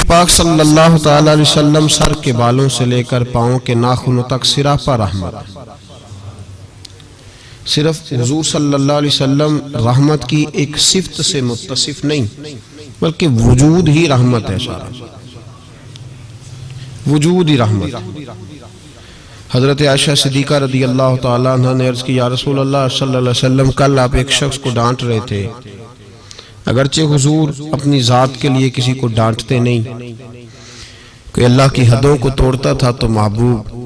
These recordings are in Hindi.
नबी पाक सल्लल्लाहु ताला अलैहि वसल्लम सर के बालों से लेकर पाँव के नाखूनों तक सिरापा रहमत। सिर्फ हुजूर सल्लल्लाहु अलैहि वसल्लम रहमत की एक सिफ्त से मुत्तसिफ नहीं, बल्कि वजूद ही रहमत है। सारा वजूद ही रहमत। हजरत आयशा सिद्दीका रदी अल्लाह ताला अन्हा ने अर्ज की, या रसूल अल्लाह सल्लल्लाहु अलैहि वसल्लम, कल आप एक शख्स को डांट रहे थे। अगरचे हुजूर अपनी ज़ात के लिए किसी को डांटते नहीं, कोई अल्लाह की हदों को तोड़ता था तो महबूब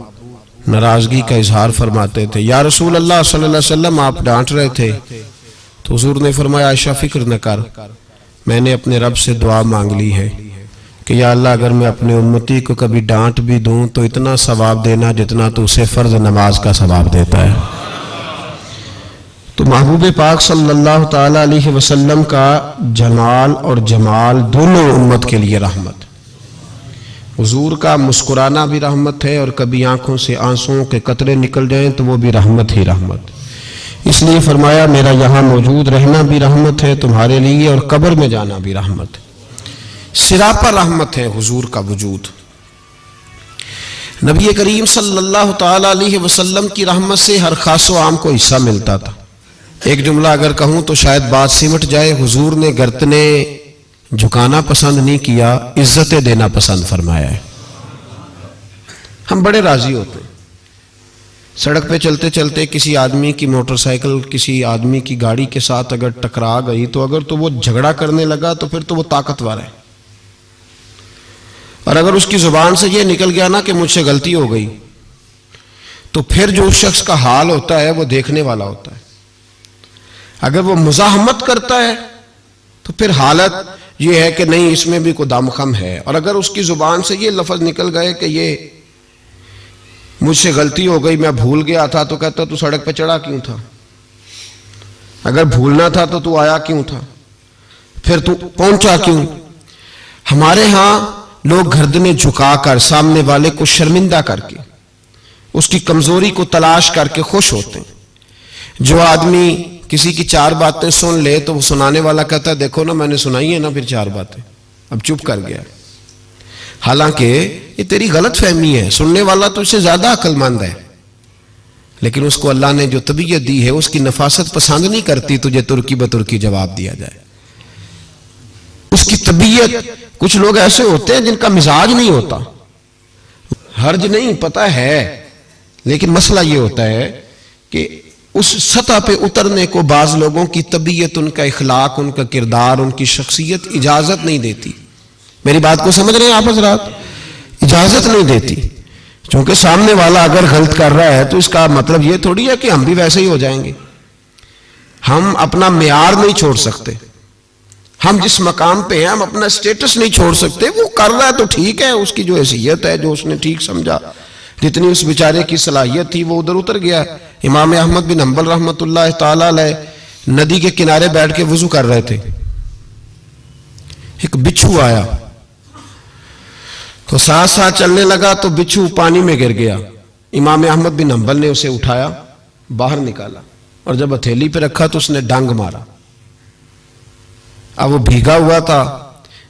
नाराजगी का इजहार फरमाते थे। या रसूल अल्लाह सल्लल्लाहु अलैहि वसल्लम, आप डांट रहे थे। तो हुजूर ने फरमाया, आयशा फिक्र न कर, मैंने अपने रब से दुआ मांग ली है कि या अल्लाह, अगर मैं अपने उम्मती को कभी डांट भी दूं तो इतना सवाब देना जितना तो उसे फर्ज नमाज का सवाब देता है। तो महबूब पाक सल्लल्लाहु ताला अलैहि वसल्लम का जलाल और जमाल दोनों उम्मत के लिए रहमत। हुजूर का मुस्कुराना भी रहमत है, और कभी आंखों से आंसुओं के कतरे निकल जाएं तो वो भी रहमत ही रहमत। इसलिए फरमाया, मेरा यहाँ मौजूद रहना भी रहमत है तुम्हारे लिए, और कब्र में जाना भी रहमत है। सिरापा रहमत है हुजूर का वजूद। नबी करीम सल्लल्लाहु ताला अलैहि वसल्लम की रहमत से हर खासो आम को हिस्सा मिलता था। एक जुमला अगर कहूं तो शायद बात सिमट जाए, हुजूर ने गर्दने झुकाना पसंद नहीं किया, इज्जतें देना पसंद फरमाया है। हम बड़े राजी होते हैं, सड़क पे चलते चलते किसी आदमी की मोटरसाइकिल किसी आदमी की गाड़ी के साथ अगर टकरा गई तो अगर तो वो झगड़ा करने लगा तो फिर तो वो ताकतवर है, और अगर उसकी जुबान से ये निकल गया ना कि मुझसे गलती हो गई, तो फिर जो उस शख्स का हाल होता है वो देखने वाला होता है। अगर वो मुजाहमत करता है तो फिर हालत ये है कि नहीं, इसमें भी कोई दमखम है। और अगर उसकी जुबान से ये लफ्ज निकल गए कि ये मुझसे गलती हो गई, मैं भूल गया था, तो कहता तू सड़क पे चढ़ा क्यों था? अगर भूलना था तो तू आया क्यों था? फिर तू पहुंचा क्यों? हमारे यहां लोग गर्दने झुकाकर सामने वाले को शर्मिंदा करके उसकी कमजोरी को तलाश करके खुश होते हैं। जो आदमी किसी की चार बातें सुन ले तो वो सुनाने वाला कहता है, देखो ना मैंने सुनाई है ना फिर चार बातें, अब चुप कर गया। हालांकि ये तेरी गलत फहमी है, सुनने वाला तो इससे ज्यादा अक्लमंद है, लेकिन उसको अल्लाह ने जो तबीयत दी है उसकी नफासत पसंद नहीं करती तुझे तुर्की बतुर्की जवाब दिया जाए। उसकी तबीयत, कुछ लोग ऐसे होते हैं जिनका मिजाज नहीं होता, हर्ज नहीं पता है, लेकिन मसला ये होता है कि उस सतह पे उतरने को बाज लोगों की तबीयत, उनका इखलाक, उनका किरदार, उनकी शख्सियत इजाजत नहीं देती। मेरी बात को समझ रहे हैं आप हजरात? इजाजत नहीं देती, क्योंकि सामने वाला अगर गलत कर रहा है तो इसका मतलब ये थोड़ी है कि हम भी वैसे ही हो जाएंगे। हम अपना मेयार नहीं छोड़ सकते, हम जिस मकाम पे हैं हम अपना स्टेटस नहीं छोड़ सकते। वो कर रहा है तो ठीक है, उसकी जो हैसियत है, जो उसने ठीक समझा, जितनी उस बेचारे की सलाहियत थी वो उधर उतर गया। इमाम अहमद बिन हंबल रहमतुल्लाह ताला अलैह नदी के किनारे बैठ के वुजू कर रहे थे, एक बिच्छू आया तो साथ साथ चलने लगा तो बिच्छू पानी में गिर गया। इमाम अहमद बिन हंबल ने उसे उठाया, बाहर निकाला, और जब हथेली पे रखा तो उसने डंग मारा। अब वो भीगा हुआ था,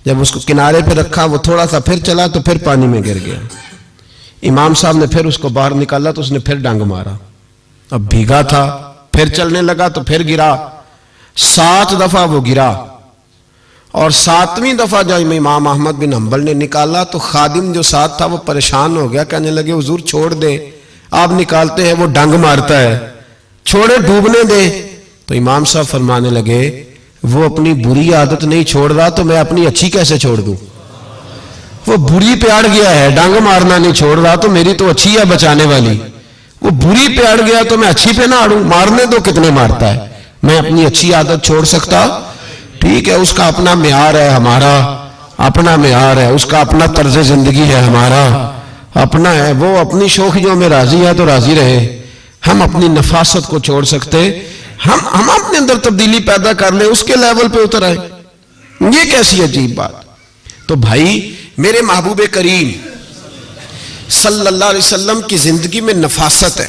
जब उसको किनारे पे रखा वो थोड़ा सा फिर चला तो फिर पानी में गिर गया। इमाम साहब ने फिर उसको बाहर निकाला तो उसने फिर डंग मारा। अब भीगा था, फिर चलने लगा तो फिर गिरा। 7 दफा वो गिरा, और 7वीं दफा जब इमाम अहमद बिन हंबल ने निकाला तो खादिम जो साथ था वो परेशान हो गया, कहने लगे हुजूर छोड़ दे, आप निकालते हैं वो डंग मारता है, छोड़े डूबने दे। तो इमाम साहब फरमाने लगे, वो अपनी बुरी आदत नहीं छोड़ रहा तो मैं अपनी अच्छी कैसे छोड़ दूं? वो बुरी पे अड़ गया है, डंग मारना नहीं छोड़ रहा तो मेरी तो अच्छी है बचाने वाली। वो बुरी पे अड़ गया तो मैं अच्छी पे ना अड़ूं, मारने दो कितने मारता है, मैं अपनी अच्छी आदत छोड़ सकता? ठीक है, उसका अपना मेयार है, हमारा अपना मेयार है, उसका अपना तर्ज जिंदगी है, हमारा अपना है। वो अपनी शौखियों में राजी है तो राजी रहे, हम अपनी नफासत को छोड़ सकते, हम अपने अंदर तब्दीली पैदा कर ले, उसके लेवल पे उतर आए। ये कैसी अजीब बात। तो भाई मेरे महबूब करीम सल्लल्लाहु अलैहि वसल्लम की जिंदगी में नफासत है।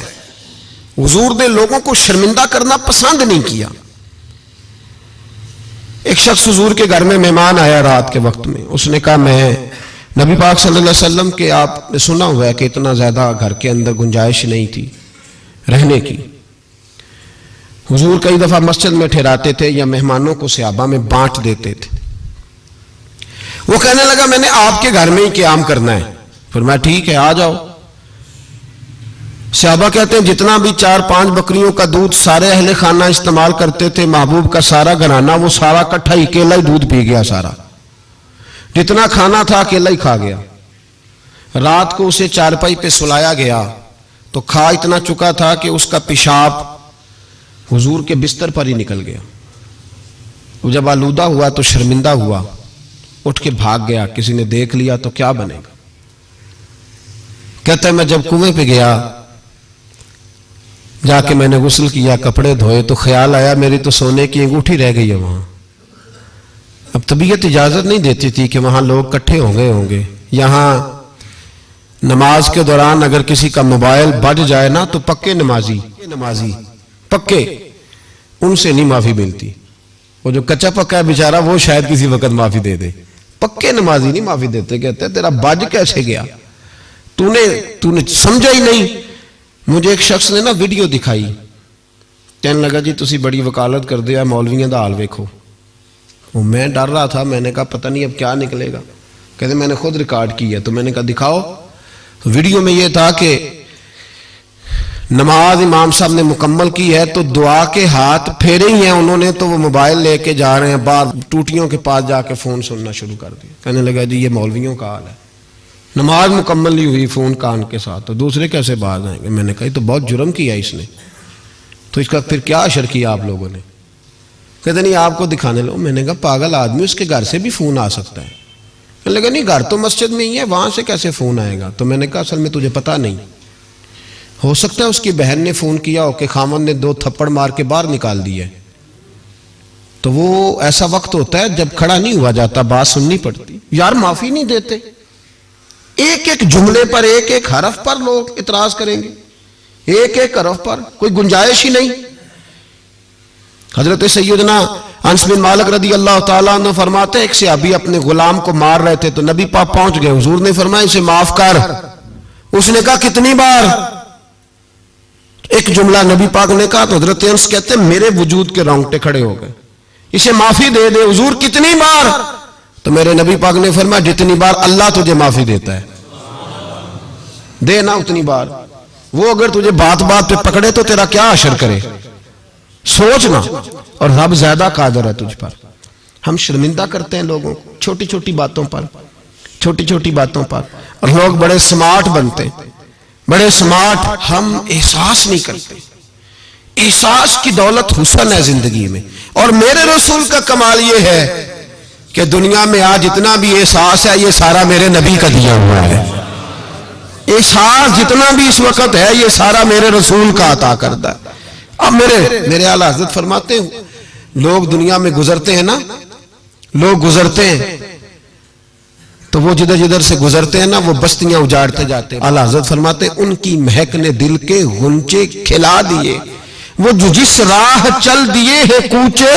हुजूर ने लोगों को शर्मिंदा करना पसंद नहीं किया। एक शख्स हुजूर के घर में मेहमान आया रात के वक्त में, उसने कहा मैं नबी पाक सल्लल्लाहु अलैहि वसल्लम के आपने सुना हुआ है कि इतना ज्यादा घर के अंदर गुंजाइश नहीं थी रहने की। हुजूर कई दफा मस्जिद में ठहराते थे या मेहमानों को सहाबा में बांट देते थे। वो कहने लगा मैंने आपके घर में ही क़याम करना है। फिर मैं ठीक है आ जाओ। सहाबा कहते हैं जितना भी 4-5 बकरियों का दूध सारे अहले खाना इस्तेमाल करते थे, महबूब का सारा घराना वो सारा इकट्ठा ही अकेला ही दूध पी गया। सारा जितना खाना था अकेला ही खा गया। रात को उसे चारपाई पे सुलाया गया तो खा इतना चुका था कि उसका पेशाब हुजूर के बिस्तर पर ही निकल गया। वो जब आलूदा हुआ तो शर्मिंदा हुआ, उठ के भाग गया। किसी ने देख लिया तो क्या बनेगा। कहता है मैं जब कुएं पे गया, जाके मैंने गुस्ल किया, कपड़े धोए तो ख्याल आया मेरी तो सोने की अंगूठी रह गई है वहां। अब तबीयत इजाजत नहीं देती थी कि वहां लोग इकट्ठे होंगे। यहां नमाज के दौरान अगर किसी का मोबाइल बज जाए ना तो पक्के नमाजी पक्के उनसे नहीं माफी मिलती। वो जो कच्चा पक्का है बेचारा वो शायद किसी वक्त माफी दे दे, पक्के नमाजी नहीं माफी देते। कहते तेरा बज कैसे गया, तूने समझा ही नहीं। मुझे एक शख्स ने ना वीडियो दिखाई, कहने लगा जी तुसी बड़ी वकालत कर दिया मौलवियों का हाल वेखो। वो मैं डर रहा था, मैंने कहा पता नहीं अब क्या निकलेगा। कहते मैंने खुद रिकॉर्ड किया। तो मैंने कहा दिखाओ। तो वीडियो में यह था कि नमाज इमाम साहब ने मुकम्मल की है तो दुआ के हाथ फेरे ही हैं उन्होंने, तो वो मोबाइल लेके जा रहे हैं बाहर, टूटियों के पास जाके फोन सुनना शुरू कर दिया। कहने लगा जी ये मौलवियों का हाल है, नमाज मुकम्मल नहीं हुई फोन कान के साथ, तो दूसरे कैसे बाज आएंगे। मैंने कहा तो बहुत जुर्म किया इसने, तो इसका फिर क्या असर किया आप लोगों ने। कहते नहीं आपको दिखाने लो। मैंने कहा पागल आदमी, उसके घर से भी फोन आ सकता है। कहने लगा नहीं घर तो मस्जिद में ही है, वहां से कैसे फोन आएगा। तो मैंने कहा असल में तुझे पता नहीं, हो सकता है उसकी बहन ने फोन किया हो कि खामन ने 2 थप्पड़ मार के बाहर निकाल दिए। तो वो ऐसा वक्त होता है जब खड़ा नहीं हुआ जाता, बात सुननी पड़ती। यार माफी नहीं देते, एक एक जुमले पर एक एक हरफ पर लोग इतराज करेंगे, एक एक हरफ पर कोई गुंजाइश ही नहीं। हजरत सैयदना अनस बिन मालिक रदी अल्लाह ताला अन्हु फरमाते एक सहाबी अपने गुलाम को मार रहे थे तो नबी पाक पहुंच गए। हुजूर ने फरमाया इसे माफ कर। उसने कहा कितनी बार। एक जुमला नबी पाक ने कहा तो हजरत अनस कहते मेरे वजूद के रोंगटे खड़े हो गए। इसे माफी दे दे। हुजूर कितनी बार। तो मेरे नबी पाक ने फरमाया जितनी बार अल्लाह तुझे माफी देता है दे ना उतनी बार। वो अगर तुझे बात बात पे पकड़े तो तेरा क्या असर करे, सोचना। और रब ज्यादा कादर है तुझ पर। हम शर्मिंदा करते हैं लोगों को छोटी छोटी बातों पर, छोटी छोटी बातों पर, और लोग बड़े स्मार्ट बनते, बड़े स्मार्ट। हम एहसास नहीं करते। एहसास की दौलत हुस्न है जिंदगी में। और मेरे रसूल का कमाल ये है कि दुनिया में आज जितना भी एहसास है ये सारा मेरे नबी का दिया हुआ है। एहसास जितना भी इस वक्त है ये सारा मेरे रसूल का अता करता है। अब मेरे आला हज़रत फरमाते हैं लोग दुनिया में गुजरते हैं ना, लोग गुजरते हैं तो वो जिधर जिधर से गुजरते हैं ना वो बस्तियां उजाड़ते जाते हैं। आला हज़रत फरमाते उनकी महक ने दिल के गुंचे खिला दिए, वो जो जिस राह चल दिए हैं कूचे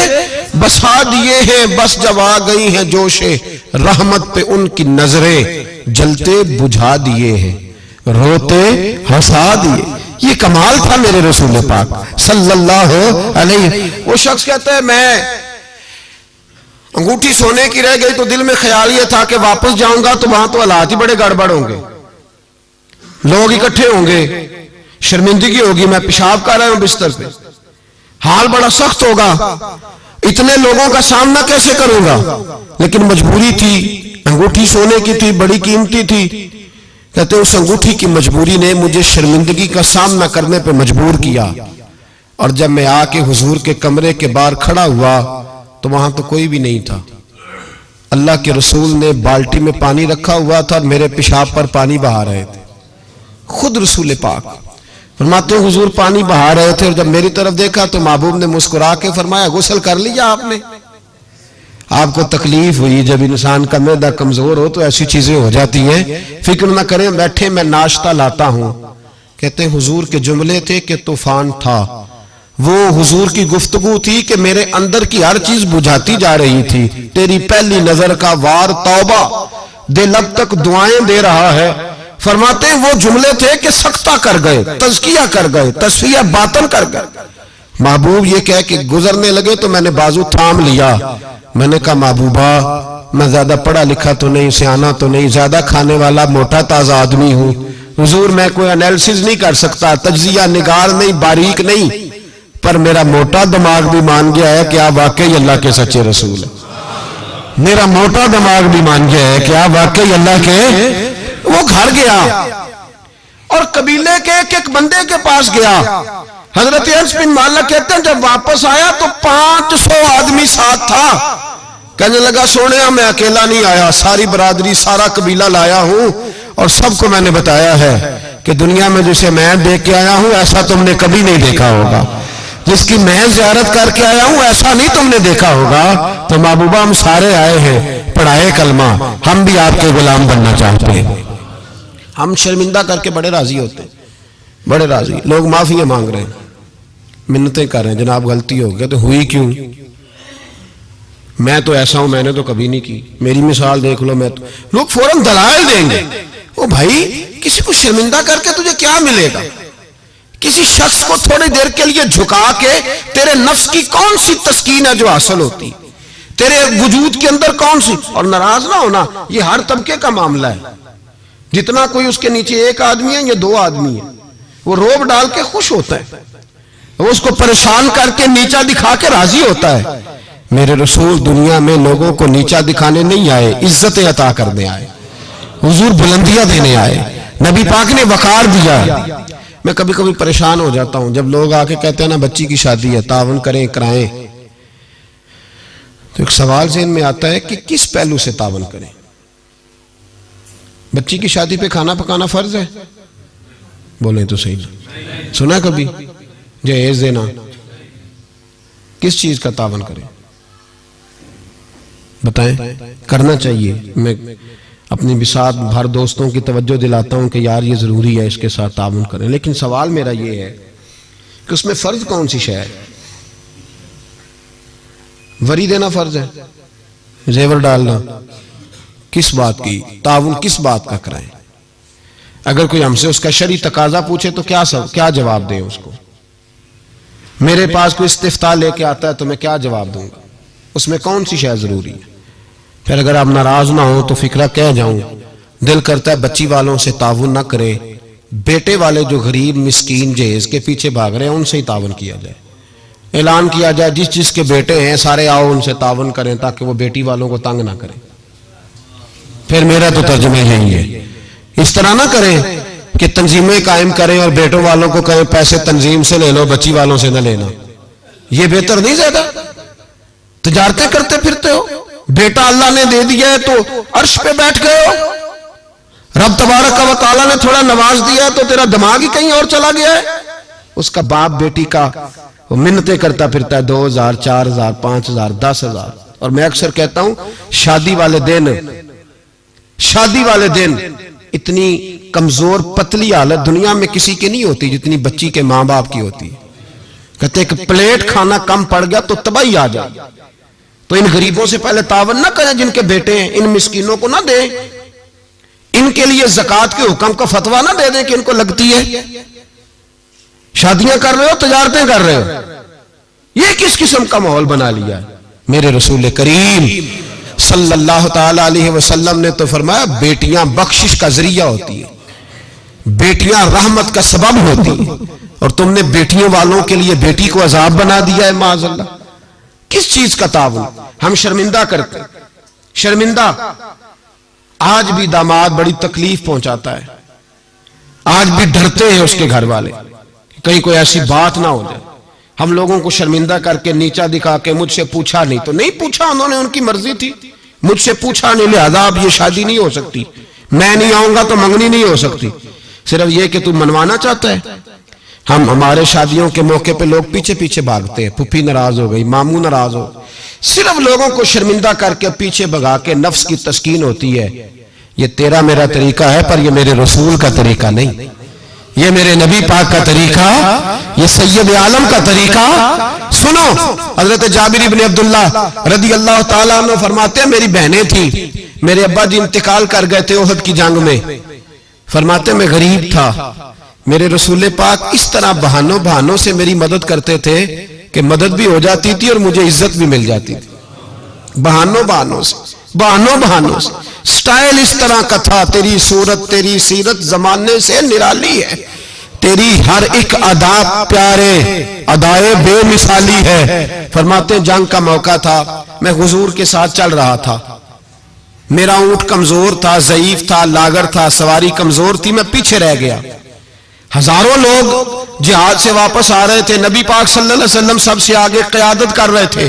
बसा दिए हैं, बस जब आ गई हैं जोशे रहमत पे उनकी नजरें जलते बुझा दिए हैं, रोते हंसा दिए। ये कमाल था मेरे रसूल पाक सल्लल्लाहु अलैहि। वो शख्स कहता है मैं अंगूठी सोने की रह गई तो दिल में ख्याल ये था कि वापस जाऊंगा तो वहां तो हालात ही बड़े गड़बड़ होंगे, लोग इकट्ठे होंगे, शर्मिंदगी होगी, मैं पेशाब कर रहा हूं बिस्तर पे, हाल बड़ा सख्त होगा, इतने लोगों का सामना कैसे करूंगा। लेकिन मजबूरी थी, अंगूठी सोने की थी, बड़ी कीमती थी। कहते उस अंगूठी की मजबूरी ने मुझे शर्मिंदगी का सामना करने पर मजबूर किया। और जब मैं आके हुजूर के कमरे के बाहर खड़ा हुआ तो वहां तो कोई भी नहीं था। अल्लाह के रसूल ने बाल्टी में पानी रखा हुआ था और मेरे पेशाब पर पानी बहा रहे थे। खुद रसूल पाक फरमाते हैं हुजूर पानी बहा रहे थे और जब मेरी तरफ देखा तो महबूब ने मुस्कुरा के फरमाया गुस्ल कर लिया आपने। आपको तकलीफ हुई, जब इंसान का मैदा कमजोर हो तो ऐसी चीजें हो जाती हैं, फिक्र ना करें, बैठे मैं नाश्ता लाता हूं। कहते हैं हुजूर के जुमले थे कि तूफान था, वो हुजूर की गुफ्तगू थी कि मेरे अंदर की हर चीज बुझाती जा रही थी। तेरी पहली नजर का वार तौबा, दिल अब तक दुआएं दे रहा है। फरमाते हैं वो जुमले थे कि सख्ता कर गए, तज़किया कर गए, तस्फिया बातन कर गए। महबूब ये कह के गुजरने लगे तो मैंने बाजू थाम लिया। मैंने कहा महबूबा मैं ज्यादा पढ़ा लिखा तो नहीं, सियाना तो नहीं, ज्यादा खाने वाला मोटा ताजा आदमी हूं। हुजूर मैं कोई एनालिसिस नहीं कर सकता, तज्जिया निगार नहीं, बारीक नहीं, पर मेरा मोटा दिमाग भी मान गया है कि आप वाकई अल्लाह के सच्चे रसूल हैं। मेरा मोटा दिमाग भी मान गया है कि आप वाकई अल्लाह के। वो घर गया और कबीले के एक बंदे के पास गया। हजरत अनस बिन मालिक कहते हैं जब वापस आया तो 500 आदमी साथ था। कहने लगा सोने मैं अकेला नहीं आया, सारी बरादरी सारा कबीला लाया हूं और सबको मैंने बताया है कि दुनिया में जिसे मैं देख के आया हूं ऐसा तुमने कभी नहीं देखा होगा, जिसकी मैं ज़ियारत करके आया हूं ऐसा नहीं तुमने देखा होगा। तो महबूबा हम सारे आए हैं पढ़ाए कलमा, हम भी आपके गुलाम बनना चाहते हैं। हम शर्मिंदा करके बड़े राजी होते हैं, बड़े राजी। लोग माफिया मांग रहे हैं, मिन्नतें कर रहे हैं, जनाब गलती हो गई। तो हुई क्यों? मैं तो ऐसा हूं, मैंने तो कभी नहीं की, मेरी मिसाल देख लो। मैं तो लोग फौरन दलाल देंगे। ओ भाई किसी को शर्मिंदा करके तुझे क्या मिलेगा? किसी शख्स को थोड़ी देर के लिए झुका के तेरे नफ्स की कौन सी तस्कीन है जो हासिल होती, तेरे वजूद के अंदर कौन सी? और नाराज ना होना, ये हर तबके का मामला है। जितना कोई उसके नीचे एक आदमी है या 2 आदमी है, वो रोब डाल के खुश होता है, वो उसको परेशान करके नीचा दिखा के राजी होता है। मेरे रसूल दुनिया में लोगों को नीचा दिखाने नहीं आए, इज्जतें अता करने आए। हुजूर बुलंदियां देने आए, नबी पाक ने वकार दिया। मैं कभी कभी परेशान हो जाता हूं जब लोग आके कहते हैं ना बच्ची की शादी है, तावन करें कराएं। तो एक सवाल ज़हन में आता है कि किस पहलू से तावन करें? बच्ची की शादी पे खाना पकाना फर्ज है? बोले तो सही ना। सुना कभी जहेज देना? किस चीज का तावन करें बताएं? करना चाहिए। मैं अपनी बिसात भर दोस्तों की तवज्जो दिलाता हूं कि यार ये जरूरी है, इसके साथ तावन करें। लेकिन सवाल मेरा ये है कि उसमें फर्ज कौन सी शय है? वरी देना फर्ज है, जेवर डालना किस बात की? ताउन किस बात का कराएं? अगर कोई हमसे उसका शरई तकाजा पूछे तो क्या जवाब दें उसको? मेरे पास कोई इस्तिफ्ता लेके आता है तो मैं क्या जवाब दूंगा? उसमें कौन सी शय जरूरी है? फिर अगर आप नाराज ना हो तो फिक्रा कह जाऊं, दिल करता है बच्ची वालों से ताउन ना करे, बेटे वाले जो गरीब मिस्कीन जहेज के पीछे भाग रहे हैं उनसे ही ताउन किया जाए। ऐलान किया जाए जिस जिसके बेटे हैं सारे आओ उनसे ताउन करें ताकि वो बेटी वालों को तंग ना करें। फिर मेरा तो तर्जुमा यही है। इस तरह ना करें कि तंजीमें कायम करें और बेटों वालों को कहें पैसे तंजीम से ले लो, बच्ची वालों से ना लेना। ये बेहतर नहीं? ज्यादा तिजारतें करते फिरते हो, बेटा अल्लाह ने दे दिया है तो अर्श पे बैठ गए हो, रब तबारक व तआला ने थोड़ा नवाज दिया है तो तेरा दिमाग ही कहीं और चला गया है। उसका बाप बेटी का वो मिन्नतें करता फिरता है 2000, 4000, 5000, 10,000। और मैं अक्सर कहता हूं शादी वाले दिन इतनी कमजोर पतली हालत दुनिया में किसी की नहीं होती जितनी बच्ची के मां बाप की होती है। कहते एक प्लेट खाना कम पड़ गया तो तबाही आ जाए। तो इन गरीबों से पहले तावन ना करें जिनके बेटे हैं, इन मिस्कीनों को ना दें, इनके लिए ज़कात के हुक्म का फतवा ना दे दें कि इनको लगती है। शादियां कर रहे हो, तजारतें कर रहे हो, ये किस किस्म का माहौल बना लिया है? मेरे रसूल करीम सल्लल्लाहु ताला अलैहि वसल्लम ने तो फरमाया बेटियां बख्शिश का जरिया होती है, बेटियां रहमत का सबब होती है, और तुमने बेटियों वालों के लिए बेटी को अजाब बना दिया है। माज़अल्लाह किस चीज का ताउन? हम शर्मिंदा करते, शर्मिंदा। आज भी दामाद बड़ी तकलीफ पहुंचाता है, आज भी डरते हैं उसके घर वाले कहीं कोई ऐसी बात ना हो जाए। हम लोगों को शर्मिंदा करके नीचा दिखा के मुझसे पूछा नहीं तो नहीं पूछा, उन्होंने उनकी मर्जी थी, मुझसे पूछा नहीं लिहाजा अब ये शादी नहीं हो सकती, मैं नहीं आऊंगा तो मंगनी नहीं हो सकती। सिर्फ ये कि तू मनवाना चाहता है। हमारे शादियों के मौके पे लोग पीछे पीछे भागते हैं, फूफी नाराज हो गई, मामू नाराज हो, सिर्फ लोगों को शर्मिंदा करके पीछे भगा के नफ्स की तस्कीन होती है। ये तेरा मेरा तरीका है पर ये मेरे रसूल का तरीका नहीं, ये मेरे नबी पाक का तरीका, ये सैयद आलम का तरीका, सुनो, हजरत जाबिर इब्ने अब्दुल्ला रदी अल्लाह ताला अन्हु फरमाते हैं मेरी बहनें थी, मेरे अब्बा जी इंतकाल कर गए थे ओहद की जंग में। फरमाते मैं गरीब था, मेरे रसूल पाक इस तरह बहानों से मेरी मदद करते थे कि मदद भी हो जाती थी और मुझे इज्जत भी मिल जाती थी। बहानों से स्टाइल इस तरह का था। तेरी सूरत तेरी सीरत जमाने से निराली है, तेरी हर एक अदा प्यारे अदाए बेमिसाली है। फरमाते जंग का मौका था, मैं हुजूर के साथ चल रहा था, मेरा ऊंट कमजोर था, ज़ईफ था, लागर था, सवारी कमजोर थी, मैं पीछे रह गया। हजारों लोग जिहाद से वापस आ रहे थे, नबी पाक सल्लल्लाहु अलैहि वसल्लम सबसे आगे क़यादत कर रहे थे।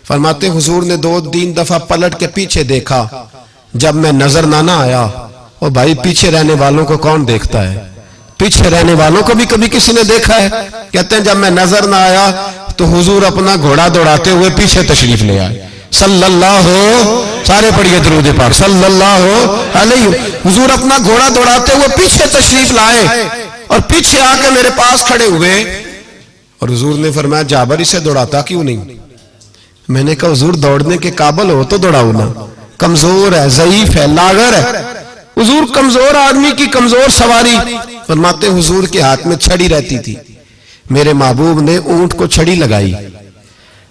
फरमाते हुजूर ने 2-3 दफा पलट के पीछे देखा, जब मैं नजर ना आया। और भाई पीछे रहने वालों को कौन देखता है? पीछे रहने वालों को भी कभी किसी ने देखा है? कहते हैं जब मैं नजर ना आया तो हुजूर अपना घोड़ा दौड़ाते हुए पीछे तशरीफ ले आए। सल्लल्लाहु, सारे पढ़िए दुरूद पाक, सल्लल्लाहु अलैहि। हुजूर अपना घोड़ा दौड़ाते हुए पीछे तशरीफ लाए और पीछे आके मेरे पास खड़े हुए। और हुजूर ने फरमाया जाबिर इसे दौड़ाता क्यों नहीं? मैंने कहा हुजूर दौड़ने के काबिल हो तो दौड़ाओ ना, कमजोर है, ज़ईफ है, लागर है। हुजूर कमजोर आदमी की कमजोर सवारी। फरमाते हुजूर के हाथ में छड़ी रहती थी, मेरे महबूब ने ऊंट को छड़ी लगाई।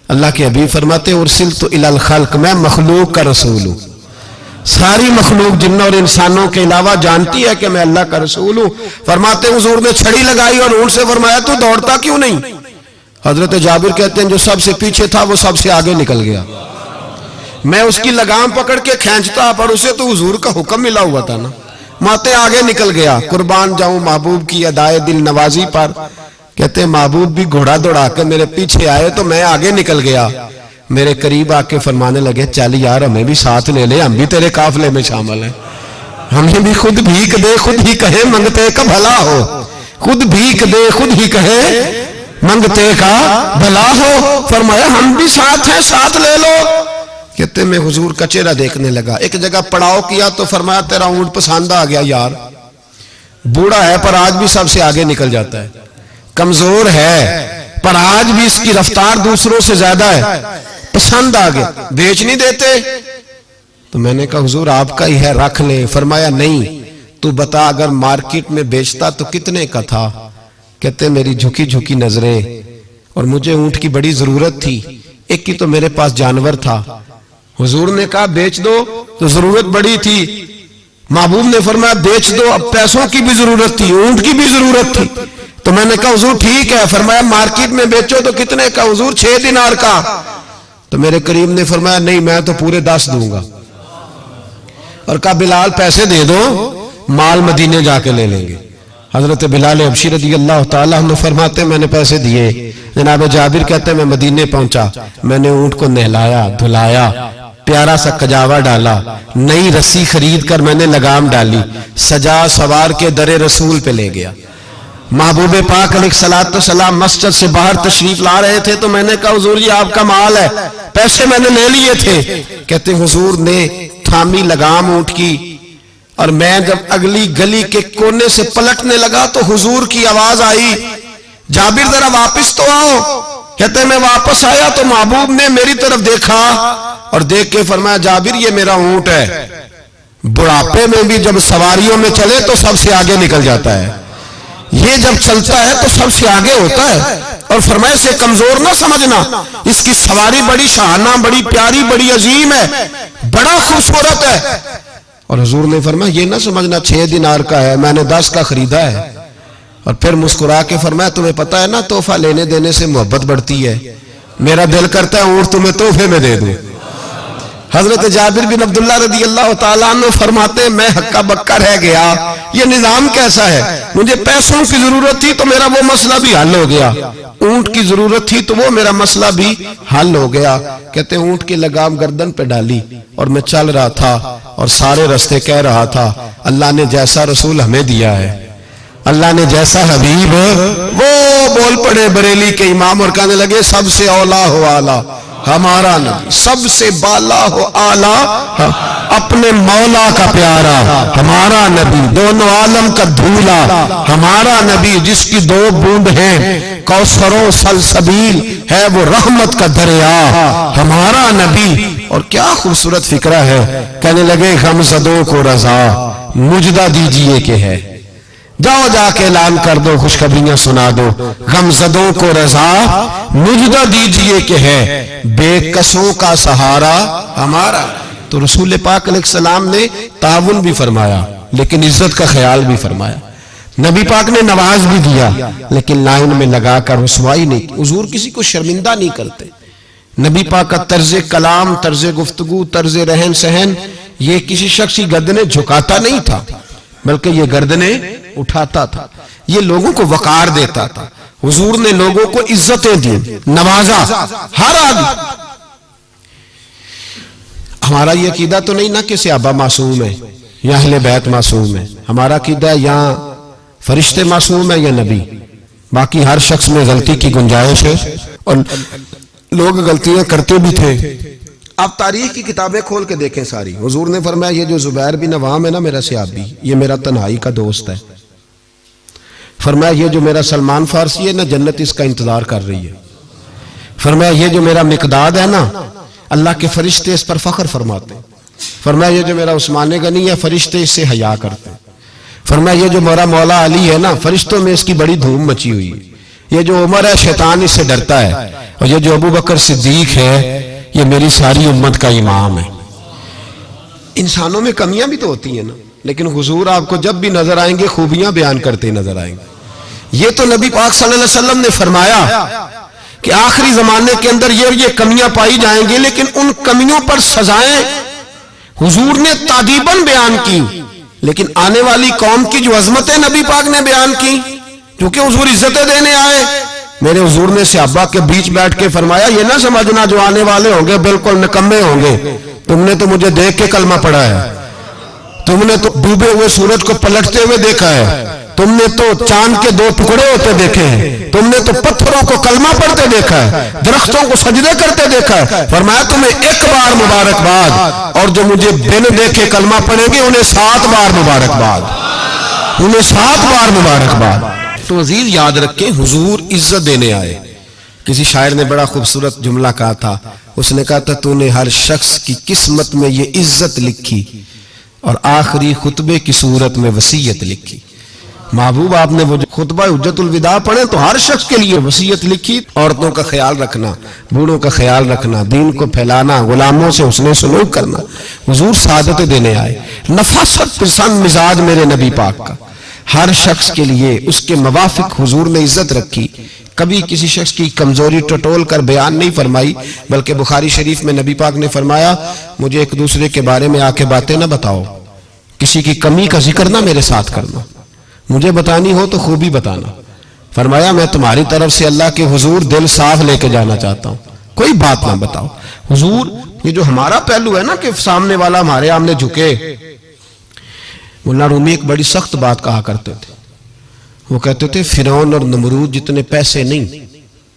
अल्लाह के हबीब फरमाते उरसिल तो इलल खल्क, मैं मखलूक का रसूल हूं। सारी मखलूक जिन्नों और इंसानों के अलावा जानती है कि मैं अल्लाह का रसूल हूं। फरमाते हुजूर ने छड़ी लगाई और ऊंट से फरमाया तू दौड़ता क्यों नहीं? हजरत जाबिर कहते हैं जो सबसे पीछे था वो सबसे आगे निकल गया। मैं उसकी लगाम पकड़ के खींचता, पर उसे तो हुजूर का हुक्म मिला हुआ था ना, माते आगे निकल गया। कुर्बान जाऊं महबूब की अदाए दिल नवाजी पर। कहते महबूब भी घोड़ा दौड़ा कर मेरे पीछे आए तो मैं आगे निकल गया। मेरे करीब आके फरमाने लगे चल यार हमें भी साथ ले ले, हम भी तेरे काफिले में शामिल हैं, हमें भी खुद भीख दे खुद ही कहे मंगते का भला हो, खुद भीख दे खुद ही कहे मंगते का भला हो। फरमाया हम भी साथ हैं, साथ ले लो। कहते मैं हुजूर का चेहरा देखने लगा, एक जगह पड़ाव किया तो फरमाया तेरा ऊंट पसंद आ गया यार, बूढ़ा है पर आज भी सबसे आगे निकल जाता है, कमजोर है पर आज भी इसकी रफ्तार दूसरों से ज्यादा है, पसंद आ गया, बेच नहीं देते? तो मैंने कहा हुजूर आपका ही है, रख ले। फरमाया नहीं, तू बता अगर मार्केट में बेचता तो कितने का था? कहते मेरी झुकी झुकी नजरें और मुझे ऊंट की बड़ी जरूरत थी, एक की तो मेरे पास जानवर था। हुजूर ने कहा बेच दो, तो जरूरत बड़ी थी। महबूब ने फरमाया बेच दो, अब पैसों की भी जरूरत थी, ऊंट की भी जरूरत थी। तो मैंने कहा हुजूर ठीक है। फरमाया मार्केट में बेचो तो कितने का? हुजूर 6 दिनार का। तो मेरे करीम ने फरमाया नहीं मैं तो पूरे 10 दूंगा। और कहा बिलाल पैसे दे दो, माल मदीने जाके ले लेंगे। हजरत बिलाल हबशी रज़ी अल्लाह ताला अन्हु फरमाते मैंने पैसे दिए। जनाब जाबिर कहते मैं मदीने पहुंचा, मैंने ऊंट को नहलाया धुलाया, प्यारा सा कजावा डाला, नई रस्सी खरीद कर मैंने लगाम डाली, सजा सवार के दरे रसूल पे ले गया। महबूब पाक अलैहिस्सलाम मस्जिद से बाहर तशरीफ ला रहे थे तो मैंने कहा हुजूर ये आपका माल है, पैसे मैंने ले लिए थे। कहते हुजूर ने थामी लगाम ऊंट की और मैं जब अगली गली के कोने से पलटने लगा तो हुजूर की आवाज आई जाबिर जरा वापस तो आओ। कहते मैं वापस आया तो महबूब ने मेरी तरफ देखा और देख के फरमाया जाबिर ये मेरा ऊंट है, बुढ़ापे में भी जब सवारियों में चले तो सबसे आगे निकल जाता है, ये जब चलता है तो सबसे आगे होता है। और फरमाया से कमजोर ना समझना, इसकी सवारी बड़ी शाहाना, बड़ी प्यारी, बड़ी अजीम है, बड़ा खूबसूरत है। और हुजूर ने फरमाया ये ना समझना 6 दिनार का है, मैंने 10 का खरीदा है। और फिर मुस्कुरा के फरमाया तुम्हें पता है ना तोहफा लेने देने से मोहब्बत बढ़ती है, मेरा दिल करता है ऊंट तुम्हें तोहफे में दे दूं। हजरत जाबिर बिन अब्दुल्ला रज़ी अल्लाह ताला अन्हु फरमाते मैं हक्का बक्का रह गया, ये निजाम कैसा है? मुझे पैसों की जरूरत थी तो मेरा वो मसला भी हल हो गया, ऊंट की जरूरत थी तो वो मेरा मसला भी हल हो गया। कहते ऊंट की लगाम गर्दन पे डाली और मैं चल रहा था और सारे रास्ते कह रहा था अल्लाह ने जैसा रसूल हमें दिया है, अल्लाह ने जैसा हबीब वो बोल पड़े बरेली के इमाम और कहने लगे सबसे औला हो आला हमारा नबी, सबसे बाला हो आला अपने मौला का प्यारा हमारा नबी, दोनों आलम का धूला हमारा नबी, जिसकी 2 बूंद हैं कौसरो सलसबील है वो रहमत का दरिया हमारा नबी। और क्या खूबसूरत फिक्रा है, कहने लगे गमज़दों को रजा मुजदा दीजिए के है, जाओ जाके ऐलान कर दो, खुशखबरियां सुना दो, गमज़दों को रजा मुजदा दीजिए के है, बेकसों का सहारा हमारा। तो रसूल पाक अलैहिस्सलाम ने ताउन भी फरमाया लेकिन इज्जत का ख्याल भी फरमाया। नबी पाक ने नवाज भी दिया लेकिन लाइन में लगाकर रुसवाई नहीं की। हुजूर किसी को शर्मिंदा नहीं करते। नबी पाक का तर्ज कलाम, तर्ज गुफ्तगू, तर्ज रहन सहन, ये किसी शख्स की गर्दनें झुकाता नहीं था बल्कि ये गर्दनें उठाता था, ये लोगों को वकार देता था। हुजूर ने लोगों को इज्जतें दी, नवाजा हर आदमी। हमारा ये अकीदा तो नहीं ना कि सहाबा मासूम है या अहले बैत मासूम है। हमारा अकीदा या फरिश्ते मासूम है या नबी। बाकी हर शख्स में गलती की गुंजाइश है और लोग गलतियां करते भी थे। आप तारीख की किताबें खोल के देखें सारी। हुजूर ने फरमाया ये जो जुबैर बिन अवाम है ना मेरा सहाबी, ये मेरा तन्हाई का दोस्त है। फरमाया ये जो मेरा सलमान फारसी है ना, जन्नत इसका इंतजार कर रही है। फरमाया ये जो मेरा मिकदाद है ना, अल्लाह के फरिश्ते इस पर फख्र फरमाते हैं। फरमाया ये जो मेरा उस्मान गनी है, फरिश्ते इससे हया करते हैं। फरमाया ये जो मेरा मौला अली है ना, फरिश्तों में इसकी बड़ी धूम मची हुई है। ये जो उमर है शैतान इससे डरता है, और ये जो अबू बकर सिद्दीक है ये मेरी सारी उम्मत का इमाम है। इंसानों में कमियां भी तो होती हैं ना, लेकिन हुजूर आपको जब भी नजर आएंगे खूबियां बयान करते नजर आएंगे। ये तो नबी पाक सल्लल्लाहु अलैहि वसल्लम ने फरमाया कि आखिरी जमाने के अंदर ये कमियां पाई जाएंगी, लेकिन उन कमियों पर सजाएं हुजूर ने तादीबन बयान की। लेकिन आने वाली कौम की जो अजमतें नबी पाक ने बयान की, क्योंकि हुजूर इज्जतें देने आए। मेरे हुजूर ने सहाबा के बीच बैठ के फरमाया ये ना समझना जो आने वाले होंगे बिल्कुल निकम्मे होंगे। तुमने तो मुझे देख के कलमा पढ़ा है, तुमने तो डूबे हुए सूरज को पलटते हुए देखा है, तुमने तो चांद के दो टुकड़े होते देखे हैं, तुमने तो पत्थरों को कलमा पढ़ते देखा है, दरख्तों को सजदे करते देखा है। फरमाया तुम्हें एक बार मुबारकबाद, और जो मुझे बिन देखे कलमा पढ़ेंगे उन्हें 7 बार मुबारकबाद, उन्हें 7 बार मुबारकबाद। तो अजीज याद रखें, हुजूर इज्जत देने आए। किसी शायर ने बड़ा खूबसूरत जुमला कहा था, उसने कहा था तूने हर शख्स की किस्मत में ये इज्जत लिखी और आखिरी खुतबे की सूरत में वसीयत लिखी। महबूब आपने वो खुतबा हुज्जतुल विदा पढ़े तो हर शख्स के लिए वसीयत लिखी, औरतों का ख्याल रखना, बूढ़ों का ख्याल रखना, दीन को फैलाना, गुलामों से उसने सलूक करना। हुजूर सादत देने आए। नफासत पसंद मिजाज मेरे नबी पाक का, हर शख्स के लिए उसके मवाफिक हुजूर ने इज्जत रखी। कभी किसी शख्स की कमजोरी टटोल कर बयान नहीं फरमाई, बल्कि बुखारी शरीफ में नबी पाक ने फरमाया मुझे एक दूसरे के बारे में आके बातें ना बताओ, किसी की कमी का जिक्र ना मेरे साथ करना, मुझे बतानी हो तो खूबी बताना। फरमाया मैं तुम्हारी तरफ से अल्लाह के हुजूर दिल साफ लेके जाना चाहता हूं, कोई बात ना बताओ। हुजूर ये जो हमारा पहलू है ना कि सामने वाला हमारे आमने झुके, मुल्ला रूमी एक बड़ी सख्त बात कहा करते थे। वो कहते थे फिरौन और नमरूद जितने पैसे नहीं,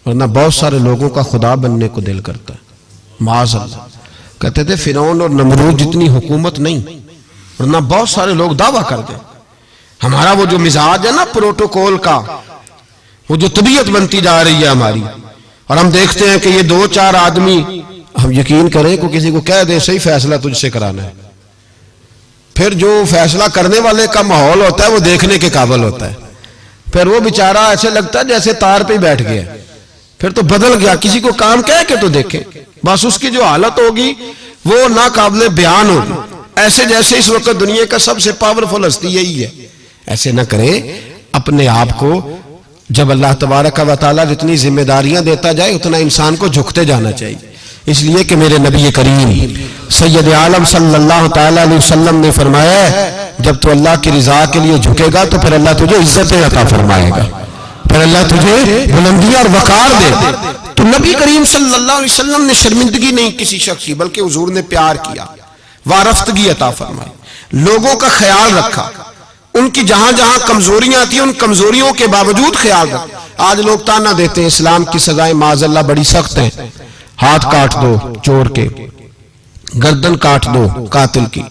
वरना बहुत सारे लोगों का खुदा बनने को दिल करता है। माज़अल्लाह कहते थे फिरौन और नमरूद जितनी हुकूमत नहीं, वरना बहुत सारे लोग दावा कर दे। हमारा वो जो मिजाज है ना प्रोटोकॉल का, वो जो तबीयत बनती जा रही है हमारी, और हम देखते हैं कि ये 2-4 आदमी, हम यकीन करें को किसी को कह दे सही फैसला तुझसे कराना है, फिर जो फैसला करने वाले का माहौल होता है वो देखने के काबिल होता है। फिर वो बेचारा ऐसे लगता है जैसे तार पे बैठ गया, फिर तो बदल गया। किसी को काम कह के तो देखे, बस उसकी जो हालत होगी वो ना काबिल बयान होगी, ऐसे जैसे इस वक्त दुनिया का सबसे पावरफुल हस्ती यही है। ऐसे ना करें अपने आप को। जब अल्लाह तबारक व तआला जितनी जिम्मेदारियां देता जाए उतना इंसान को झुकते जाना चाहिए। इसलिए कि मेरे नबी करीम सैयद आलम सल्लल्लाहु तआला अलैहि वसल्लम ने फरमाया जब तू अल्लाह की रिजा के लिए झुकेगा तो फिर अल्लाह तुझे इज्जतें अता फरमाएगा, फिर अल्लाह तुझे बुलंदियां और वकार दे। तो नबी करीम सल्लल्लाहु अलैहि वसल्लम ने शर्मिंदगी नहीं किसी शख्स की, बल्कि हुजूर ने प्यार किया, वारफ्तगी अता फरमाई, लोगों का ख्याल रखा, उनकी जहां जहां कमजोरियां थी उन कमजोरियों के बावजूद ख्याल रखा। आज लोग ताना देते हैं इस्लाम की सजाएं माज़अल्लाह बड़ी सख्त हैं, हाथ काट दो चोर के, गर्दन काट दो कातिल की,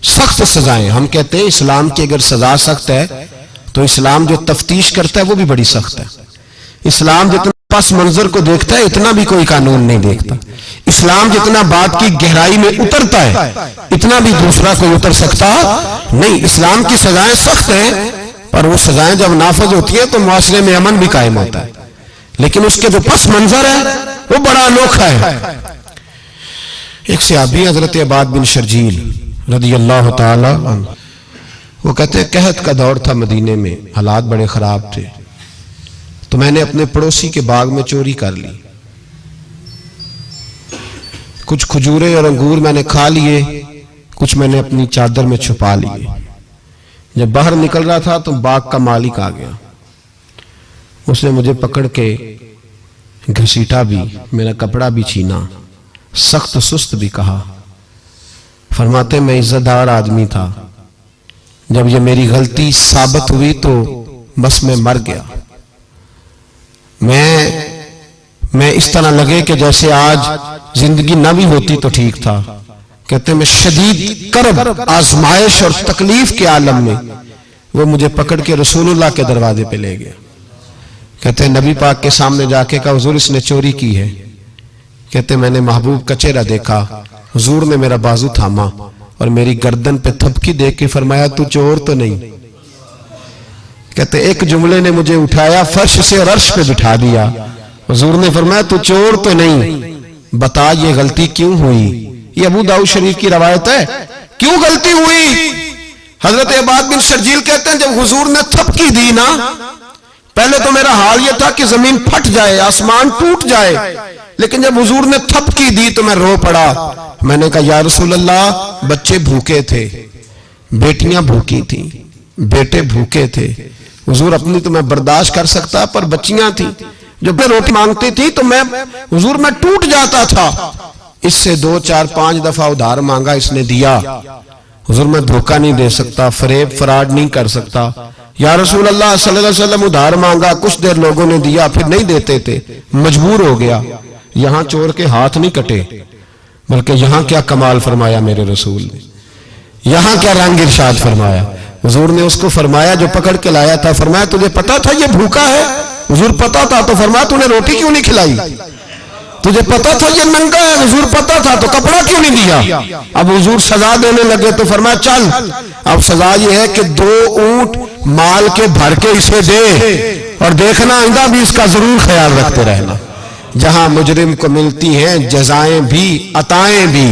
सख्त सजाएं। हम कहते हैं इस्लाम की अगर सजा सख्त है तो इस्लाम जो तफ्तीश करता है वो भी बड़ी सख्त है। इस्लाम जितना पस मंजर को देखता है इतना भी कोई कानून नहीं देखता। इस्लाम जितना बात की गहराई में उतरता है इतना भी दूसरा कोई उतर सकता नहीं। इस्लाम की सजाएं सख्त हैं, पर वो सजाएं जब नाफज होती है तो मुआशरे में अमन भी कायम होता है, लेकिन उसके जो पस मंजर है वो बड़ा अनोखा है। एक सहाबी हजरत अबाद बिन शर्जील रदियल्लाहु ताला अन्हु, वो कहते हैं कहत का दौर था मदीने में, हालात बड़े खराब थे, तो मैंने अपने पड़ोसी के बाग में चोरी कर ली। कुछ खजूरें और अंगूर मैंने खा लिए, कुछ मैंने अपनी चादर में छुपा लिए। जब बाहर निकल रहा था तो बाग का मालिक आ गया, उसने मुझे पकड़ के घसीटा भी, मेरा कपड़ा भी छीना, सख्त सुस्त भी कहा। फरमाते मैं इज्जतदार आदमी था, जब ये मेरी गलती साबित हुई तो बस मैं मर गया। मैं इस तरह लगे कि जैसे आज जिंदगी ना भी होती तो ठीक था। कहते मैं शदीद करब, आजमाइश और तकलीफ के आलम में वो मुझे पकड़ के रसूलुल्लाह के दरवाजे पे ले गया। कहते नबी पाक के सामने जाके कहा हुजूर इसने चोरी की है। कहते मैंने महबूब का चेहरा देखा, हुजूर ने मेरा बाजू थामा और मेरी गर्दन पे थपकी दे के फरमाया तू चोर तो नहीं। कहते एक जुमले ने मुझे उठाया, फर्श से और अर्श पे बिठा दिया। हुजूर ने फरमाया तू चोर तो नहीं, बता ये गलती क्यों हुई। ये अबू दाऊद शरीफ की रवायत है। क्यों गलती हुई? हजरत अबाद बिन शर्जील कहते हैं जब हुजूर ने थपकी दी ना, पहले तो मेरा हाल यह था कि जमीन फट जाए, आसमान टूट जाए, लेकिन जब हुजूर ने थपकी दी तो मैं रो पड़ा। मैंने कहा या रसूल अल्लाह बच्चे भूखे थे, बेटियां भूखी थी, बेटे भूखे थे। हुजूर अपनी तो मैं बर्दाश्त कर सकता, पर बच्चियां थी जो मैं रोटी मांगती थी तो मैं हुजूर मैं टूट जाता था। इससे 2 4 5 दफा उधार मांगा, इसने दिया। हुजूर मैं धोखा नहीं दे सकता, फरेब फराड नहीं कर सकता। या रसूल अल्लाह सल्लल्लाहु अलैहि वसल्लम उधार मांगा, कुछ देर लोगों ने दिया, फिर नहीं देते थे, मजबूर हो गया। यहां चोर के हाथ नहीं कटे, बल्कि यहां क्या कमाल फरमाया मेरे रसूल ने, यहां क्या रंग इरशाद फरमाया। हुजूर ने उसको फरमाया जो पकड़ के लाया था, फरमाया तुझे पता था ये भूखा है? हुजूर पता था। तो फरमाया तूने रोटी क्यों नहीं खिलाई? तुझे पता था ये नंगा है? हुजूर पता था। तो कपड़ा क्यों नहीं दिया? अब हुजूर सजा देने लगे तो फरमाया चल अब सजा ये है कि 2 ऊंट माल के भर के इसे दे, और देखना आइंदा भी इसका जरूर ख्याल रखते रहना। जहां मुजरिम को मिलती हैं जजाएं भी अताएं भी,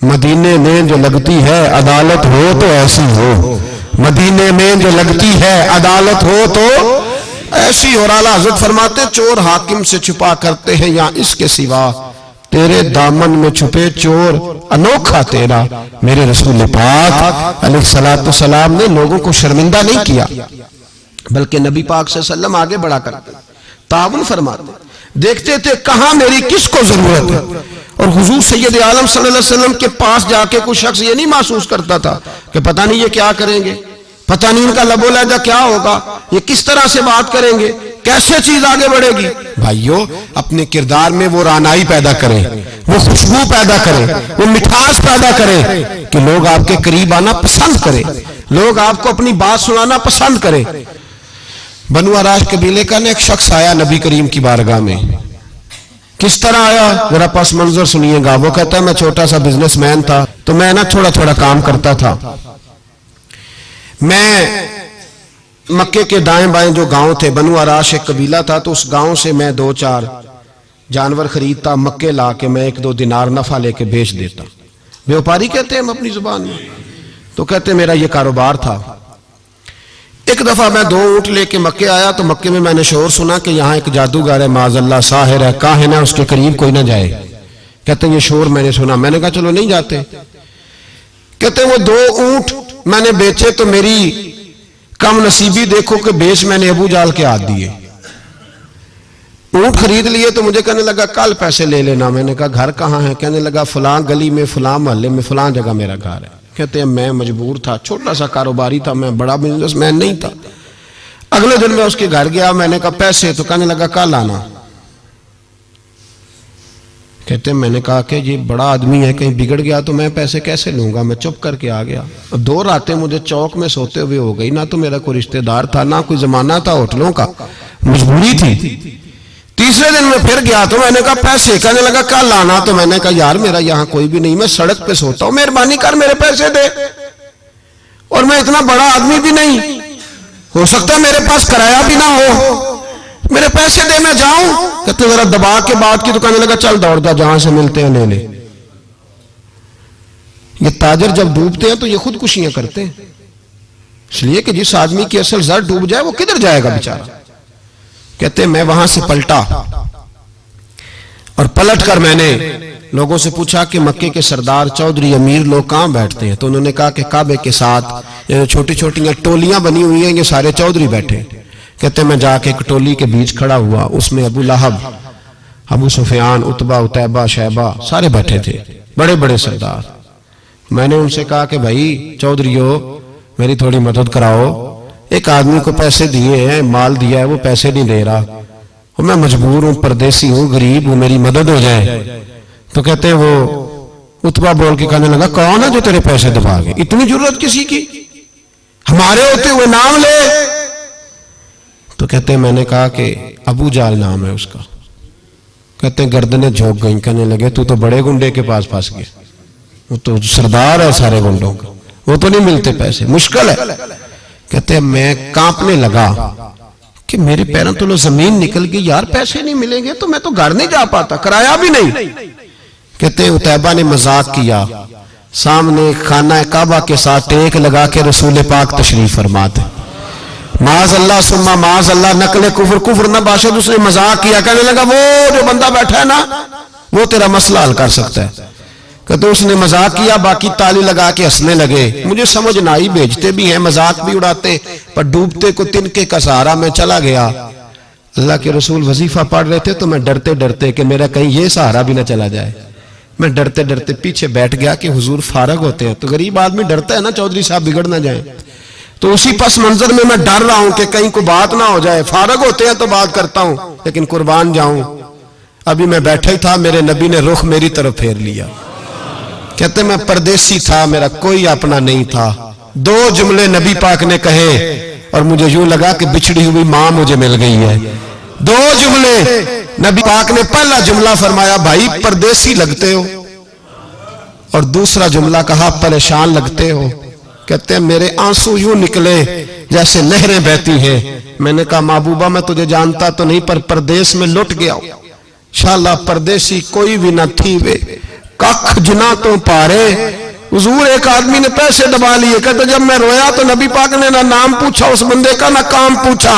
मदीने में जो लगती है अदालत हो तो ऐसी हो, मदीने में जो लगती है अदालत हो तो ऐसी। और आला हज़रत फरमाते चोर हाकिम से छुपा करते हैं या इसके सिवा, तेरे दामन में छुपे चोर अनोखा तेरा। मेरे रसूल पाक अलैहिस्सलातु सलाम ने लोगों को शर्मिंदा नहीं किया, बल्कि नबी पाक सल्लल्लाहु अलैहि वसल्लम आगे बढ़ा करते, ताउन फरमाते, देखते थे कहां मेरी किसको जरूरत है। और हुजूर सैयद आलम सल्लल्लाहु अलैहि वसल्लम के पास जाके कोई शख्स ये नहीं महसूस करता था कि पता नहीं ये क्या करेंगे, पता नहीं इनका लबो लहजा क्या होगा, ये किस तरह से बात करेंगे, कैसे चीज आगे बढ़ेगी। भाइयों अपने किरदार में वो रानाई पैदा करें, वो खुशबू पैदा करें, वो मिठास पैदा करें कि लोग आपके करीब आना पसंद करें, लोग आपको अपनी बात सुनाना पसंद करें। बनु अराश कबीले का ना एक शख्स आया नबी करीम की बारगाह में। किस तरह आया मेरा पास मंजर सुनिएगा। वो कहता है मैं छोटा सा बिजनेसमैन था, तो मैं ना थोड़ा थोड़ा काम करता था। मैं मक्के के दाएं बाएं जो गांव थे, बनु अराश एक कबीला था, तो उस गांव से मैं 2 4 जानवर खरीदता, मक्के ला के मैं 1 2 दिनार नफा लेके बेच देता। व्यापारी कहते हैं हम अपनी जुबान में, तो कहते मेरा ये कारोबार था। एक दफा मैं 2 ऊंट लेके मक्के आया, तो मक्के में मैंने शोर सुना कि यहाँ एक जादूगर है, माज़अल्लाह साहिर है, काहिन है, उसके करीब कोई ना जाए। कहते ये शोर मैंने सुना। मैंने कहा चलो नहीं जाते। कहते वो 2 ऊंट मैंने बेचे तो मेरी कम नसीबी देखो कि बेच मैंने अबू जाल के हाथ दिए। ऊंट खरीद लिए तो मुझे कहने लगा कल पैसे ले लेना। मैंने कहा घर कहाँ है? कहने लगा फलां गली में, फलां मोहल्ले में, फलां जगह मेरा घर है। कहते हैं मैं मजबूर था, छोटा सा कारोबारी था, मैं बड़ा बिजनेसमैन नहीं था। अगले दिन मैं उसके घर गया, मैंने कहा पैसे, तो कहने लगा कल आना। कहते हैं मैंने कहा कि ये बड़ा आदमी है, कहीं बिगड़ गया तो मैं पैसे कैसे लूंगा। मैं चुप करके आ गया। 2 रातें मुझे चौक में सोते हुए हो गई, ना तो मेरा कोई रिश्तेदार था, ना कोई जमाना था होटलों का। मजबूरी थी। तीसरे दिन मैं फिर गया तो मैंने कहा पैसे, कहने लगा कल आना। तो मैंने कहा यार मेरा यहां कोई भी नहीं, मैं सड़क पे सोता हूं, मेहरबानी कर मेरे पैसे दे, और मैं इतना बड़ा आदमी भी नहीं, हो सकता है मेरे पास किराया भी ना हो, मेरे पैसे दे मैं जाऊं। कहते जरा दबा के बात की। तो कहने लगा चल दौड़ जा, जहां से मिलते हैं ले ले। ये ताजर जब डूबते हैं तो ये खुदकुशियां करते हैं, इसलिए कि जिस आदमी की असल जर डूब जाए वो किधर जाएगा बेचारा। कहते मैं वहां से पलटा और पलटकर मैंने लोगों से पूछा कि मक्के के सरदार, चौधरी, अमीर लोग कहां बैठते हैं। तो उन्होंने कहा कि काबे के साथ ये छोटी छोटी टोलियां बनी हुई हैं, ये सारे चौधरी बैठे। कहते मैं जाके एक टोली के बीच खड़ा हुआ, उसमें अबू लहब, अबू सुफियान, उतबा, उतैबा, शैबा सारे बैठे थे, बड़े बड़े सरदार। मैंने उनसे कहा कि भाई चौधरीयो मेरी थोड़ी मदद कराओ, एक आदमी को पैसे दिए हैं, माल दिया है, वो पैसे नहीं दे रहा, और मैं मजबूर हूं, परदेसी हूं, गरीब हूं, मेरी मदद हो जाए। तो कहते हैं वो उतबा बोल के कहने लगा कौन है जो तेरे पैसे दबा गए, इतनी जरूरत किसी की, हमारे होते हुए नाम ले। तो कहते हैं मैंने कहा कि अबू जाल नाम है उसका। कहते हैं गर्दनें झोंक गई। कहने लगे तू तो बड़े गुंडे के पास फंस गया, वो तो सरदार है सारे गुंडों का, वो तो नहीं मिलते पैसे, मुश्किल है। कहते हैं मैं कांपने लगा कि मेरे पैरों तो जमीन निकल गई, यार पैसे नहीं मिलेंगे तो मैं तो घर नहीं जा पाता, किराया भी नहीं। कहते हैं उतैबा ने मजाक किया, सामने खाना काबा के साथ टेक लगा के रसूल पाक तशरीफ फरमाते, माज अल्लाह सुम्मा माज अल्लाह, नकले कुफर, कुफर न बाशद, उसने मजाक किया। कहने लगा वो जो बंदा बैठा है ना वो तेरा मसला हल कर सकता है। कहते उसने मजाक किया, बाकी ताली लगा के हंसने लगे। मुझे समझ ना आई, भेजते भी हैं, मजाक भी उड़ाते, पर डूबते को तिनके का सहारा मैं चला गया। अल्लाह के रसूल वजीफा पढ़ रहे थे तो मैं डरते डरते कि मेरा कहीं ये सहारा भी ना चला जाए, मैं डरते डरते पीछे बैठ गया कि हुजूर फारग होते हैं। तो गरीब आदमी डरता है ना चौधरी साहब बिगड़ ना जाए, तो उसी पस मंजर में मैं डर रहा हूं कि कहीं को बात ना हो जाए, फारग होते हैं तो बात करता हूं, लेकिन कुर्बान जाऊं। अभी मैं बैठा ही था, मेरे नबी ने रुख मेरी तरफ फेर लिया। कहते मैं परदेसी था, मेरा कोई अपना नहीं था। दो जुमले नबी पाक ने कहे और मुझे यूं लगा कि बिछड़ी हुई मां मुझे मिल गई है। दो जुमले नबी पाक ने, पहला जुमला फरमाया भाई परदेसी लगते हो, और दूसरा जुमला कहा परेशान लगते हो। कहते हैं मेरे आंसू यूं निकले जैसे नहरें बहती हैं। मैंने कहा महबूबा मैं तुझे जानता तो नहीं, पर परदेश में लुट गया, शाला परदेसी कोई भी न थी वे, कख जना तो पारे। हुजूर एक आदमी ने पैसे दबा लिए। कहते जब मैं रोया तो नबी पाक ने ना नाम पूछा उस बंदे का, ना काम पूछा,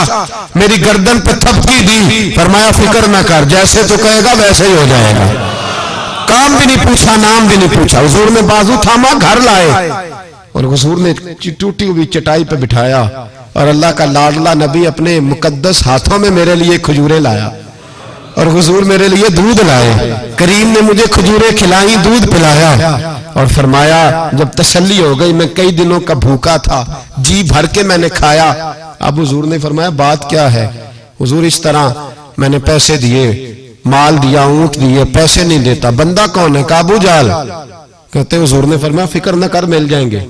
मेरी गर्दन पे थपकी दी, फरमाया फिक्र ना कर, जैसे तो कहेगा वैसे ही हो जाएगा। काम भी नहीं पूछा, नाम भी नहीं पूछा, हुजूर ने बाजू थामा, घर लाए, और हुजूर ने टूटी हुई चटाई पे बिठाया, और अल्लाह का लाडला नबी अपने मुकद्दस हाथों में मेरे लिए खजूरें लाया, और हुजूर मेरे लिए दूध लाए। करीम ने मुझे खजूरें खिलाई, दूध पिलाया, और फरमाया जब तसल्ली हो गई, मैं कई दिनों का भूखा था, जी भर के मैंने खाया। अब हुजूर ने फरमाया बात क्या है। हुजूर इस तरह मैंने पैसे दिए, माल दिया, ऊंट दिए, पैसे नहीं देता, बंदा कौन है? काबू जाल। कहते हुजूर ने फरमाया फिक्र न कर, मिल जाएंगे।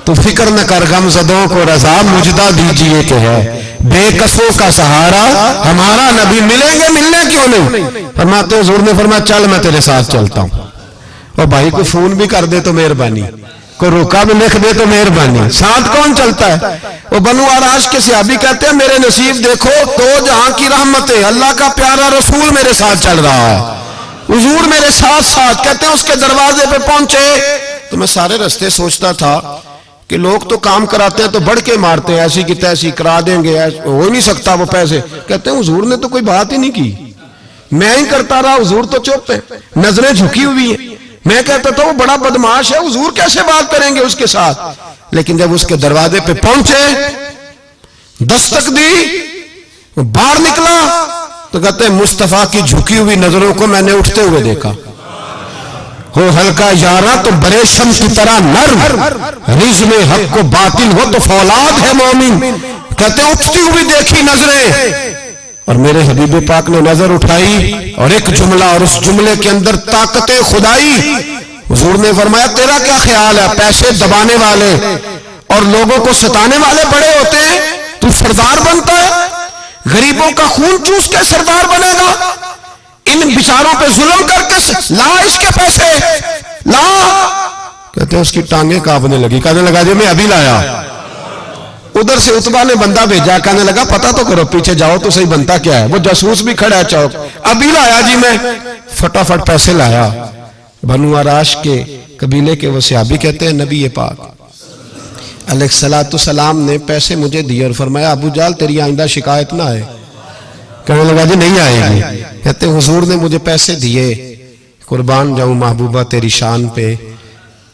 तो फिक्र न कर, गमज़दों को रज़ा मुजदा दीजिए कि है, बेकसों का सहारा हमारा नबी, मिलेंगे, मिलने क्यों नहीं। फरमाते हुजूर ने फरमाया चल मैं तेरे साथ चलता हूं, और भाई को फोन भी कर दे तो मेहरबानी, को रोका भी लिख दे तो मेहरबानी। साथ कौन चलता है? वो बनु आराश के सहाबी कहते हैं मेरे नसीब देखो, दो जहां की रहमत है, अल्लाह का प्यारा रसूल मेरे साथ चल रहा है, हुजूर मेरे साथ साथ। कहते हैं उसके दरवाजे पे पहुंचे तो मैं सारे रास्ते सोचता था कि लोग तो काम कराते हैं तो बढ़ के मारते हैं, ऐसी की तैसी करा देंगे, हो ही नहीं सकता वो पैसे। कहते हैं हुजूर ने तो कोई बात ही नहीं की, मैं ही करता रहा, हुजूर तो चुप है, नजरें झुकी हुई है। मैं कहता था वो बड़ा बदमाश है, हुजूर कैसे बात करेंगे उसके साथ। लेकिन जब उसके दरवाजे पे पहुंचे, दस्तक दी, बाहर निकला, तो कहते हैं मुस्तफा की झुकी हुई नजरों को मैंने उठते हुए देखा। हो हल्का यारा तो बरेशम की तरह नर्म, रिज़्म हक को बातिल हो तो फौलाद है मोमिन। कहते उठती हुई देखी नजरें, और मेरे हबीब पाक ने नजर उठाई और एक जुमला, और उस जुमले के अंदर ताकत खुदाई। हुजूर ने फरमाया तेरा क्या ख्याल है, पैसे दबाने वाले और लोगों को सताने वाले बड़े होते हैं, तू सरदार बनता है, गरीबों का खून चूस के सरदार बनेगा? इन बेचारों पे जुल्म करके ला इसके पैसे ला। कहते हैं उसकी टांगे कांपने लगी, कहने लगा जी मैं अभी लाया। उधर से उतबा ने बंदा भेजा, कहने लगा पता तो करो, पीछे जाओ तो सही बनता क्या है। वो जासूस भी खड़ा है चौक, अभी लाया जी मैं। फटाफट पैसे लाया। बनु आराश के कबीले के वो सहाबी कहते हैं नबी ये पाक अलैहिस्सलाम ने पैसे मुझे दिए और फरमाया अबू जाल तेरी आइंदा शिकायत ना आए। कहने लगा जी नहीं आएगी। कहते हुजूर ने मुझे पैसे दिए, कुर्बान जाऊं महबूबा तेरी शान पे,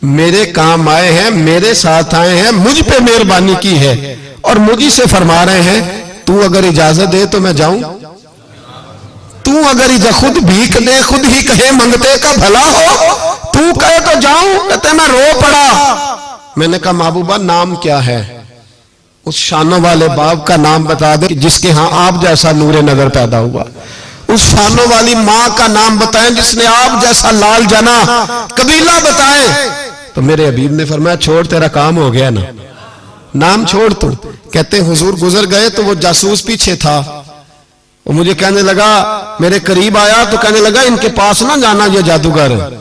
मेरे काम आए हैं, मेरे साथ आए हैं, मुझ पे मेहरबानी की है और मुझी से फरमा रहे हैं तू अगर इजाजत दे तो मैं जाऊं। तू अगर खुद भीख दे, खुद ही कहे मंगते का भला हो, तू कहे तो जाऊं। कहते मैं रो पड़ा। मैंने कहा महबूबा नाम क्या है? उस शानों वाले बाप का नाम बता दे जिसके यहां आप जैसा नूरे नजर पैदा हुआ। उस शानों वाली मां का नाम बताएं जिसने आप जैसा लाल जना। कबीला बताएं। तो मेरे हबीब ने फरमाया छोड़ तेरा काम हो गया ना, नाम छोड़ तू। कहते हुजूर गुजर गए तो वो जासूस पीछे था, वो मुझे कहने लगा, मेरे करीब आया तो कहने लगा इनके पास ना जाना, ये जादूगर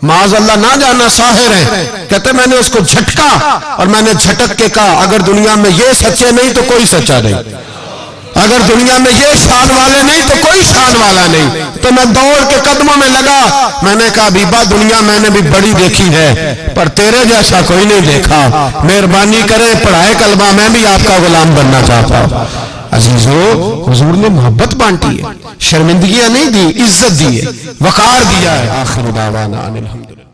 माज अल्लाह ना जाना, साहिर है। कहते मैंने उसको झटका और मैंने झटक के कहा अगर दुनिया में ये सच्चे नहीं तो कोई सच्चा नहीं, अगर दुनिया में ये शान वाले नहीं तो कोई शान वाला नहीं। तो मैं दौड़ के कदमों में लगा। मैंने कहा बीबा दुनिया मैंने भी बड़ी देखी है पर तेरे जैसा कोई नहीं देखा, मेहरबानी करे पढ़ाए कलमा, मैं भी आपका गुलाम बनना चाहता हूं। अजीजों हुजूर ने मोहब्बत बांटी है, शर्मिंदगियां नहीं दी, इज्जत दी है, वकार दिया है। आखिर दावाना अनिल हम्दुलिल्लाह।